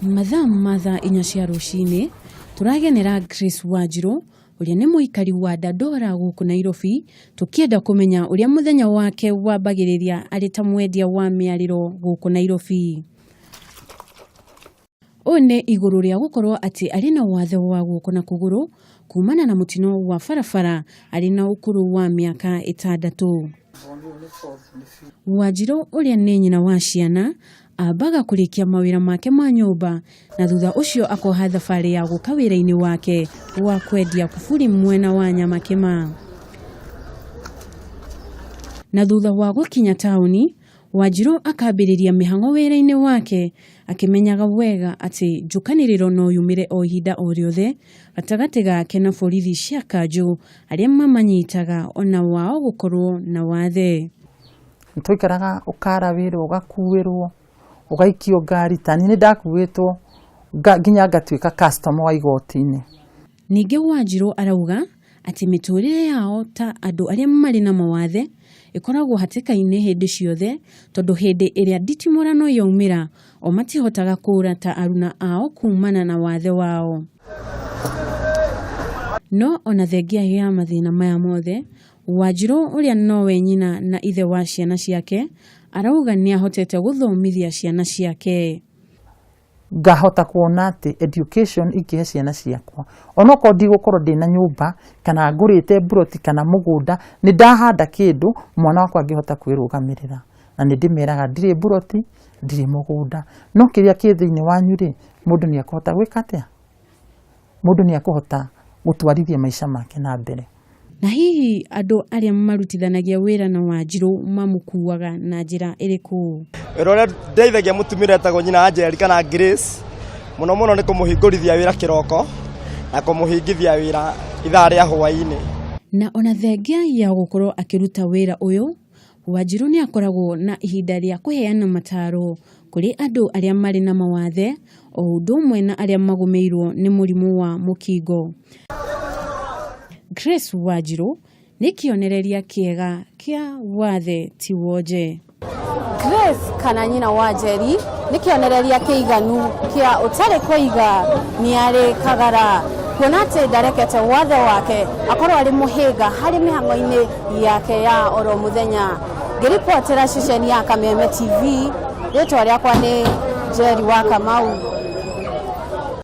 Mathaa inya cia ruciini turagenera Grace Wanjiru uria ni muikari wa Dandora guku Nairobi tukienda kumenya uria muthenya wake wambagiriria ari ta mwendia wa miariro guku Nairobi. One iguru ria gukorwo ati ari na wathe wa guku na kuguru kumana na mutino wa farafara ari na ukuru wa miaka 6. Wanjiru uria ni nyina wa ciana abaga kurikia mawira make ma nyumba na thutha ucio akoha thabari ya guka wira-ini wake wa kwendia kuburi mwena wa Nyamakima. Na thutha wa gukinya tauni, Wanjiru akambiriria mihango wira-ini wake akimenyaga wega ati njukaniriro no yumire o ihinda o riothe gatagati gake na borithi cia kanju aria mamanyitaga ona wao gukorwo na wathe. Ntuikaraga ukara wira ugakuwirwo ugaikio ngari tani ni ndakuwitwo nginya ngatuika customer wa igoti-ini. Ningi Wanjiru arauga ati miturire yao ta andu aria mari na mawathe ikoragwo hatikaine hindi ciothe tondu hindi iria nditimurano yaumira o matihotaga kura ta aruna ao kumana na wathe wao. No ona thengia ya mathina maya mothe, Wanjiru uria nowe nyina na ithe wa ciana ciake arauga ni ahotete guthomithia ciana ciake. Ngahota kuona ati education ikihe ciana ciakwa onoko ndigukorwo ndina nyumba kana ngurite buroti kana mugunda ni ndahanda kindu mwana wakwa angihota kwirugamirira na ni ndimeraga ndire buroti ndire mugunda no kiria kithiini wanyu ri mundu ni akohota gwika atia mundu ni akohota gutwarithia maisha make na mbere. Na hihi andu aria marutithanagia wira na Wanjiru mamukuaga na njira iriku? Rore ndeithagia mutumire etagwo nyina Angeli kana Grace muno ni kumuhingurithia wira kiroko na kumuhingithia wira ithaa ria hwaini. Na ona thengia ya gukorwo akiruta wira uyu, Wanjiru ni akoragwo na ihinda ria kuheana mataro kuri andu aria mari na mawathe o undu umwe na aria magumeirwo ni murimu wa mukingo. Grace Wanjiru ni kionereria kiega kia wathe ti wonje. Grace kana nyina wa Njeri ni kionereria kiiganu kia utari kuiga ni ari kagara kuona ati ndarekete wathe wake akorwo ari muhinga hari mihango-ini yake ya oro muthenya. Ngiripotera ceceni ya Kameme TV ritwa riakwa ni Njeri wa Kamau.